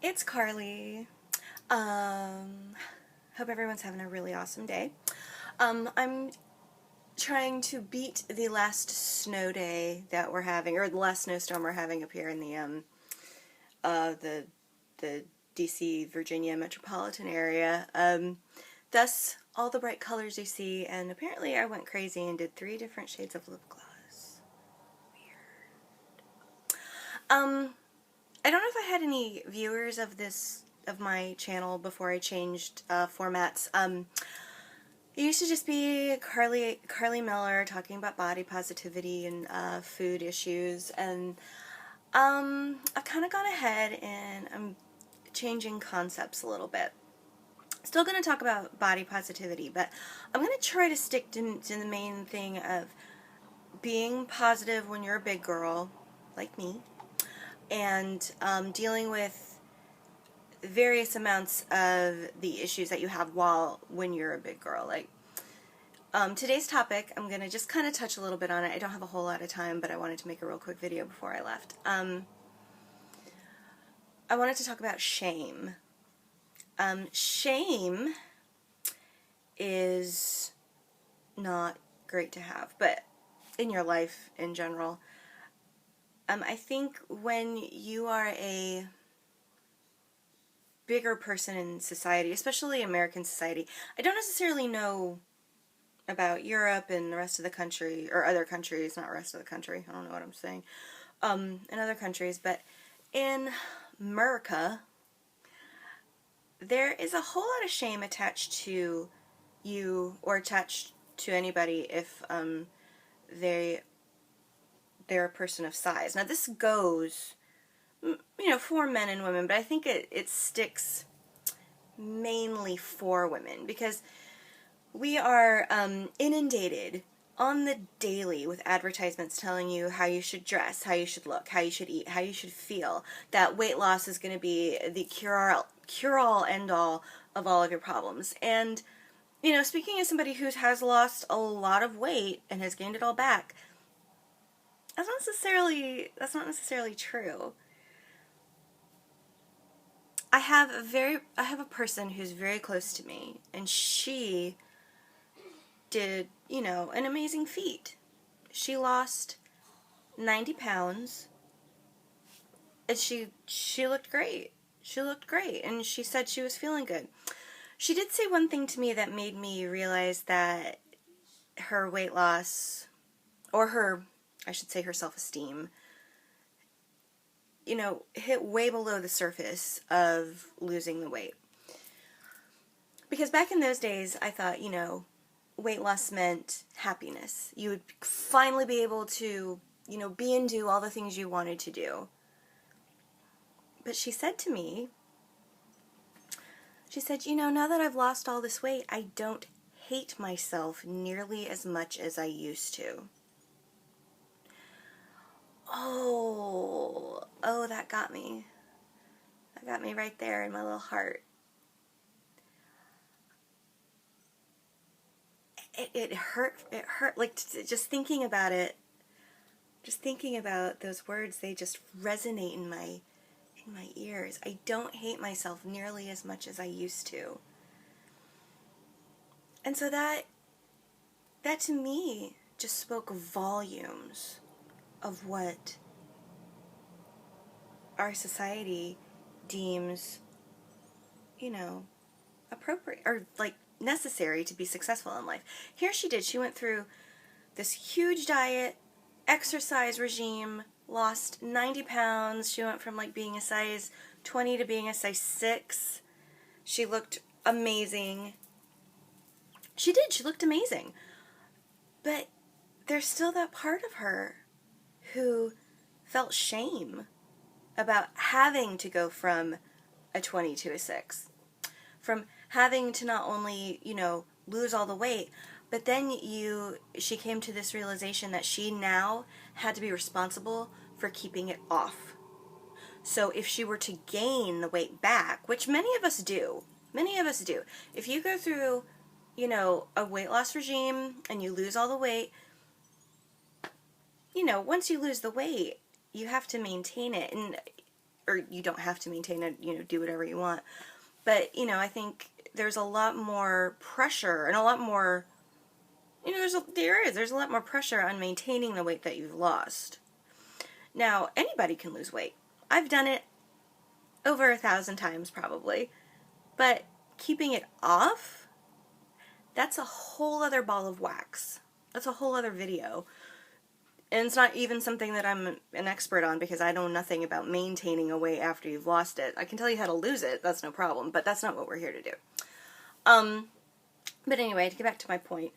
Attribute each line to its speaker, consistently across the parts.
Speaker 1: It's Carly. Hope everyone's having a really awesome day. I'm trying to beat the last snow day that we're having, or the last snowstorm we're having up here in the DC, Virginia metropolitan area. Thus, all the bright colors you see, and apparently I went crazy and did 3 different shades of lip gloss. Weird. I don't know if I had any viewers of my channel before I changed formats. It used to just be Carly Miller talking about body positivity and food issues, and I've kind of gone ahead and I'm changing concepts a little bit. Still going to talk about body positivity, but I'm going to try to stick to the main thing of being positive when you're a big girl, like me, and dealing with various amounts of the issues that you have when you're a big girl. Like today's topic, I'm gonna just kind of touch a little bit on it. I don't have a whole lot of time, but I wanted to make a real quick video before I left. I wanted to talk about shame. Shame is not great to have, but in your life in general. I think when you are a bigger person in society, especially American society, I don't necessarily know about Europe and the rest of the country, or other countries, not rest of the country, I don't know what I'm saying, in other countries, but in America, there is a whole lot of shame attached to you, or attached to anybody if they're a person of size. Now this goes, for men and women, but I think it sticks mainly for women, because we are inundated on the daily with advertisements telling you how you should dress, how you should look, how you should eat, how you should feel, that weight loss is going to be the cure-all, end-all of all of your problems. And, speaking as somebody who has lost a lot of weight and has gained it all back, that's not necessarily true. I have a person who's very close to me, and she did, an amazing feat. She lost 90 pounds, and she looked great. She looked great, and she said she was feeling good. She did say one thing to me that made me realize that her weight loss, or her self-esteem, hit way below the surface of losing the weight. Because back in those days, I thought, weight loss meant happiness. You would finally be able to, be and do all the things you wanted to do. But she said to me, now that I've lost all this weight, I don't hate myself nearly as much as I used to. Oh, that got me. That got me right there in my little heart. It hurt, like, just thinking about it, just thinking about those words, they just resonate in my ears. I don't hate myself nearly as much as I used to. And so that to me just spoke volumes of what our society deems, appropriate, or like necessary to be successful in life. Here she did. She went through this huge diet, exercise regime, lost 90 pounds. She went from like being a size 20 to being a size 6. She looked amazing. She did. She looked amazing. But there's still that part of her who felt shame about having to go from a 20 to a 6. From having to not only, lose all the weight, but then she came to this realization that she now had to be responsible for keeping it off. So if she were to gain the weight back, which many of us do, if you go through, a weight loss regime and you lose all the weight, once you lose the weight, you have to maintain it. And or you don't have to maintain it, you know, do whatever you want. But, you know, I think there's a lot more pressure and a lot more, you know, there's a lot more pressure on maintaining the weight that you've lost. Now, anybody can lose weight. I've done it over 1,000 times probably, but keeping it off, that's a whole other ball of wax. That's a whole other video. And it's not even something that I'm an expert on, because I know nothing about maintaining a weight after you've lost it. I can tell you how to lose it, that's no problem, but that's not what we're here to do. But anyway, to get back to my point,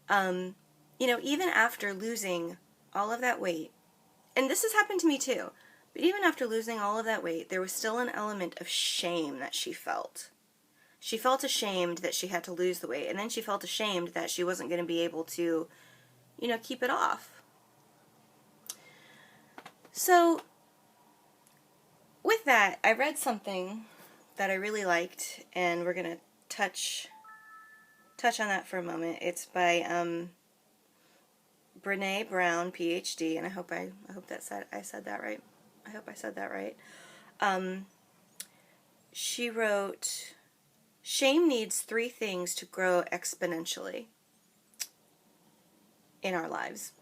Speaker 1: you know, even after losing all of that weight, and this has happened to me too, but even after losing all of that weight, there was still an element of shame that she felt. She felt ashamed that she had to lose the weight, and then she felt ashamed that she wasn't going to be able to, you know, keep it off. So, with that, I read something that I really liked, and we're going to touch on that for a moment. It's by Brene Brown, PhD, and I hope I said that right. I hope I said that right. She wrote, "Shame needs 3 things to grow exponentially in our lives: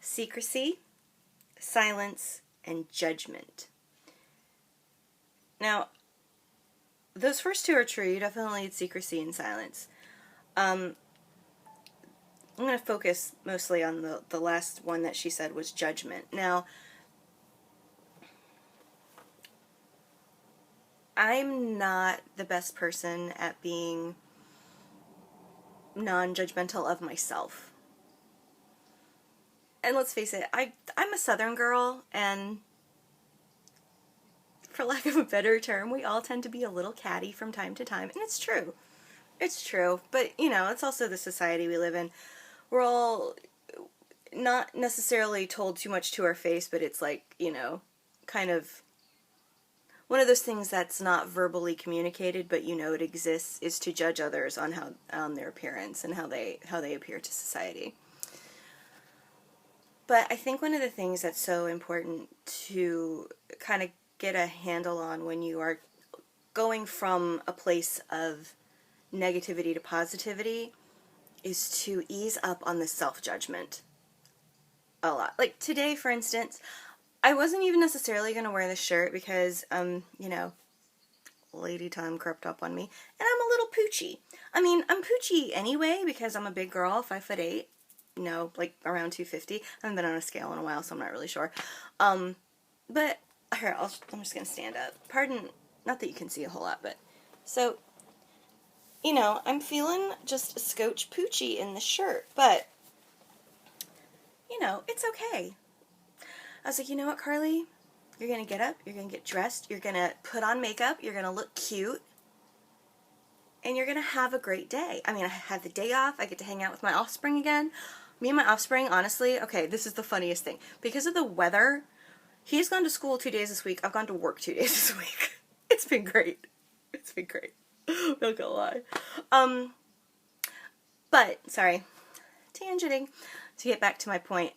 Speaker 1: secrecy, silence, and judgment." Now, those first 2 are true. You definitely need secrecy and silence. I'm going to focus mostly on the last one that she said was judgment. Now, I'm not the best person at being non-judgmental of myself. And let's face it, I'm a Southern girl, and for lack of a better term, we all tend to be a little catty from time to time, and it's true. It's true, but, you know, it's also the society we live in. We're all not necessarily told too much to our face, but it's like, you know, kind of one of those things that's not verbally communicated, but you know it exists, is to judge others on their appearance and how they appear to society. But I think one of the things that's so important to kind of get a handle on when you are going from a place of negativity to positivity is to ease up on the self-judgment a lot. Like today, for instance, I wasn't even necessarily going to wear this shirt because, you know, lady time crept up on me, and I'm a little poochy. I mean, I'm poochy anyway because I'm a big girl, 5'8", you know, like around 250. I haven't been on a scale in a while, so I'm not really sure. But here, I'm just going to stand up. Pardon, not that you can see a whole lot, but so, you know, I'm feeling just a scotch poochy in the shirt, but, you know, it's okay. I was like, you know what, Carly? You're going to get up, you're going to get dressed, you're going to put on makeup, you're going to look cute, and you're going to have a great day. I mean, I have the day off, I get to hang out with my offspring again. Me and my offspring, honestly, okay, this is the funniest thing. Because of the weather, he's gone to school 2 days this week, I've gone to work 2 days this week. It's been great. It's been great. Not gonna lie. But, sorry, tangenting, to get back to my point,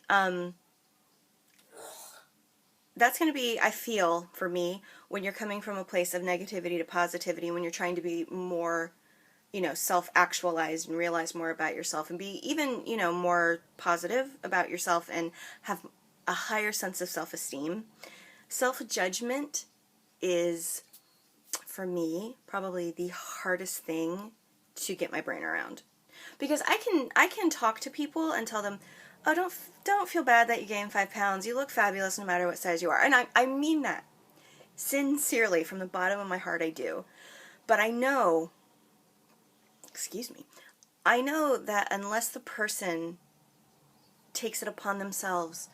Speaker 1: that's going to be, I feel, for me, when you're coming from a place of negativity to positivity, when you're trying to be more, you know, self-actualized and realize more about yourself and be even, you know, more positive about yourself and have a higher sense of self-esteem. Self-judgment is, for me, probably the hardest thing to get my brain around. Because I can talk to people and tell them, oh, don't feel bad that you gained 5 pounds. You look fabulous no matter what size you are. And I mean that. Sincerely, from the bottom of my heart, I do. But I know, I know that unless the person takes it upon themselves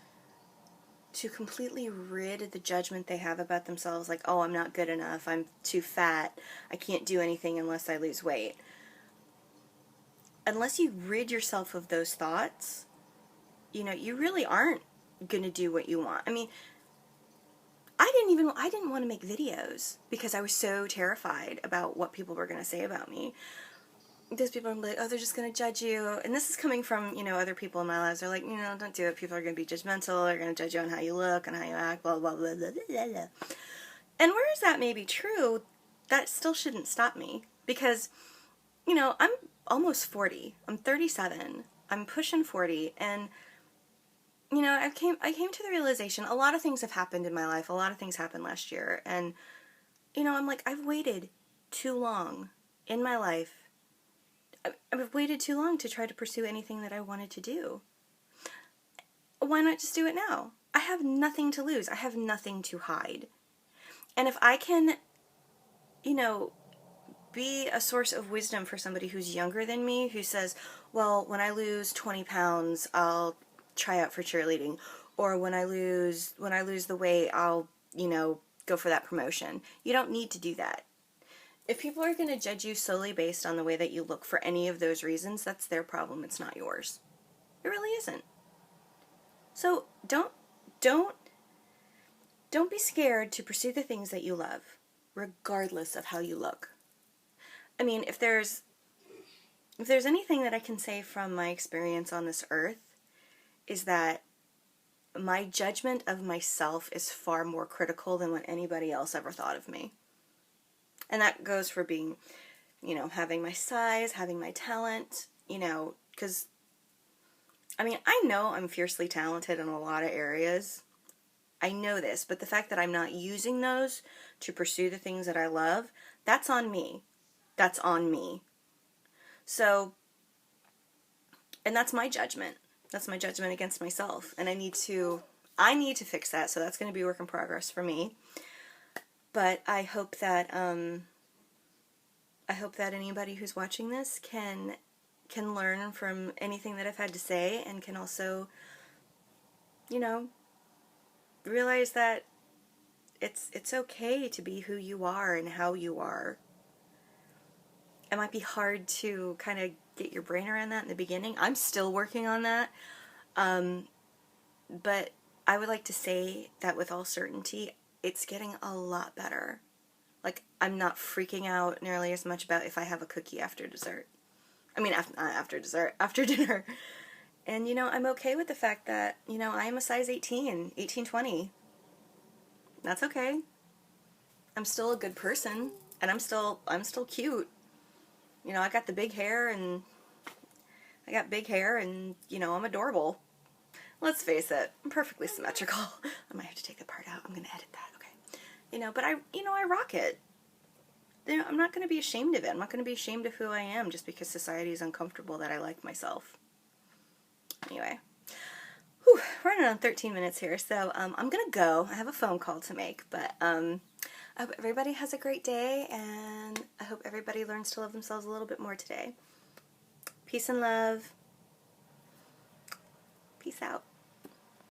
Speaker 1: to completely rid the judgment they have about themselves, like, oh, I'm not good enough, I'm too fat, I can't do anything unless I lose weight. Unless you rid yourself of those thoughts, you know, you really aren't going to do what you want. I mean, I didn't want to make videos because I was so terrified about what people were going to say about me. Those people are like, oh, they're just going to judge you. And this is coming from, you know, other people in my lives. They're like, don't do it. People are going to be judgmental. They're going to judge you on how you look and how you act, blah, blah, blah, blah, blah, blah. And whereas that may be true, that still shouldn't stop me. Because, I'm almost 40. I'm 37. I'm pushing 40. And, I came to the realization a lot of things have happened in my life. A lot of things happened last year. And, I'm like, I've waited too long in my life. I've waited too long to try to pursue anything that I wanted to do. Why not just do it now? I have nothing to lose. I have nothing to hide. And if I can, be a source of wisdom for somebody who's younger than me, who says, well, when I lose 20 pounds, I'll try out for cheerleading. Or when I lose the weight, I'll, go for that promotion. You don't need to do that. If people are going to judge you solely based on the way that you look for any of those reasons, that's their problem. It's not yours. It really isn't. So don't be scared to pursue the things that you love, regardless of how you look. I mean, if there's anything that I can say from my experience on this earth, is that my judgment of myself is far more critical than what anybody else ever thought of me. And that goes for being, having my size, having my talent, because, I know I'm fiercely talented in a lot of areas. I know this, but the fact that I'm not using those to pursue the things that I love, that's on me. That's on me. So, and that's my judgment. That's my judgment against myself. And I need to fix that. So that's going to be a work in progress for me. But I hope that anybody who's watching this can learn from anything that I've had to say, and can also, realize that it's okay to be who you are and how you are. It might be hard to kind of get your brain around that in the beginning. I'm still working on that. But I would like to say that with all certainty, it's getting a lot better. Like, I'm not freaking out nearly as much about if I have a cookie after dessert. After dessert, after dinner. And, I'm okay with the fact that, I am a size 18, 20. That's okay. I'm still a good person, and I'm still cute. I got the big hair, and I'm adorable. Let's face it, I'm perfectly symmetrical. I might have to take that part out. I'm going to edit that, okay? But I rock it. I'm not going to be ashamed of it. I'm not going to be ashamed of who I am just because society is uncomfortable that I like myself. Anyway, running on 13 minutes here, so I'm going to go. I have a phone call to make, but I hope everybody has a great day, and I hope everybody learns to love themselves a little bit more today. Peace and love. Peace out.